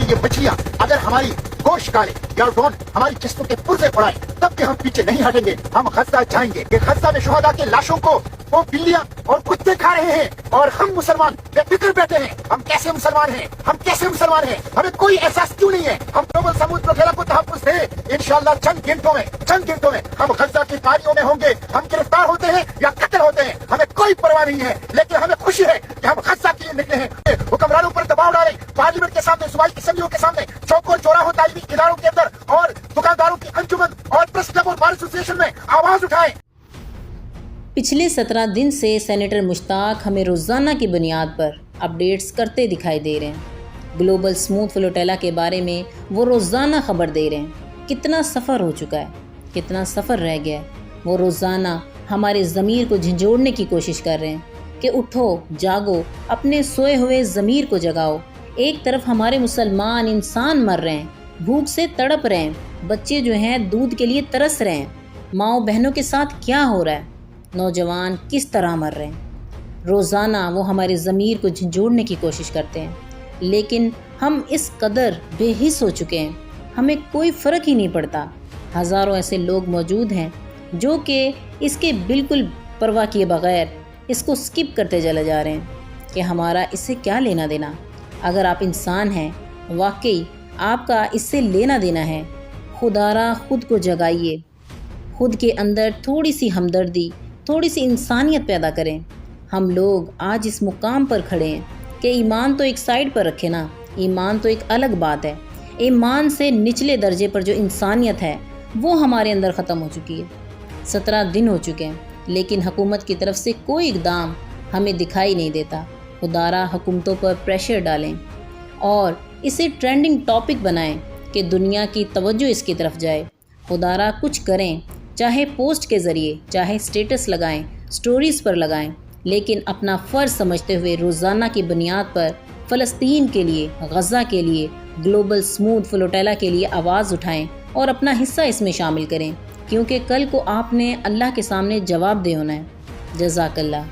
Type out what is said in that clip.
ये मछलियाँ अगर हमारी गोश्त काले या ड्रोन हमारी जिस्मों के पुर्जे पड़ाए तब भी हम पीछे नहीं हटेंगे, हम गज़ा जाएंगे। ये गज़ा में शुहदा के लाशों को वो बिल्लियां और कुत्ते खा रहे हैं और हम मुसलमान बेफिक्र बैठे हैं। हम कैसे मुसलमान हैं, हम कैसे मुसलमान हैं, हमें कोई एहसास क्यों नहीं है। हम ग्लोबल समूद प्रोफेला को तहफ़्फ़ुज़ दें। इंशाअल्लाह चंद घंटों में हम गज़ा की पारियों में होंगे। हम गिरफ्तार होते हैं या कत्ल होते हैं, हमें कोई परवाह नहीं है, लेकिन हमें खुशी है कि हम गज़ा के लिए निकले हैं। हुक्मरानों पर दबाव डालें, पार्लियामेंट के सामने, सूबाई असम्बलियों के सामने, चौकों चौराहों, तालीमी इदारों के अंदर और दुकानदारों की अंजुमन और प्रेस क्लब और बार एसोसिएशन में आवाज उठाएं। पिछले 17 दिन से सेनेटर मुश्ताक हमें रोज़ाना की बुनियाद पर अपडेट्स करते दिखाई दे रहे हैं। ग्लोबल स्मूथ फ्लोटेला के बारे में वो रोज़ाना खबर दे रहे हैं। कितना सफ़र हो चुका है, कितना सफ़र रह गया है। वो रोज़ाना हमारे ज़मीर को झंझोड़ने की कोशिश कर रहे हैं कि उठो, जागो, अपने सोए हुए ज़मीर को जगाओ। एक तरफ हमारे मुसलमान इंसान मर रहे हैं, भूख से तड़प रहे हैं, बच्चे जो हैं दूध के लिए तरस रहे हैं, माँओं बहनों के साथ क्या हो रहा है, नौजवान किस तरह मर रहे हैं। रोज़ाना वो हमारे ज़मीर को झंझोड़ने की कोशिश करते हैं, लेकिन हम इस कदर बेहिस हो चुके हैं, हमें कोई फ़र्क ही नहीं पड़ता। हज़ारों ऐसे लोग मौजूद हैं जो कि इसके बिल्कुल परवाह किए बग़ैर इसको स्किप करते चले जा रहे हैं कि हमारा इससे क्या लेना देना। अगर आप इंसान हैं, वाकई आपका इससे लेना देना है, खुदारा खुद को जगाइए, खुद के अंदर थोड़ी सी हमदर्दी, थोड़ी सी इंसानियत पैदा करें। हम लोग आज इस मुकाम पर खड़े हैं कि ईमान तो एक साइड पर रखें ना, ईमान तो एक अलग बात है। ईमान से निचले दर्जे पर जो इंसानियत है वो हमारे अंदर ख़त्म हो चुकी है। 17 दिन हो चुके हैं, लेकिन हुकूमत की तरफ से कोई इक़दाम हमें दिखाई नहीं देता। खुदारा हुकूमतों पर प्रेशर डालें और इसे ट्रेंडिंग टॉपिक बनाएं कि दुनिया की तवज्जो इसकी तरफ जाए। खुदारा कुछ करें, चाहे पोस्ट के ज़रिए, चाहे स्टेटस लगाएं, स्टोरीज़ पर लगाएं, लेकिन अपना फ़र्ज़ समझते हुए रोज़ाना की बुनियाद पर फ़लस्तीन के लिए, गज़ा के लिए, ग्लोबल स्मूथ फ्लोटेला के लिए आवाज़ उठाएं और अपना हिस्सा इसमें शामिल करें, क्योंकि कल को आपने अल्लाह के सामने जवाब दे होना है। जज़ाकल्लाह।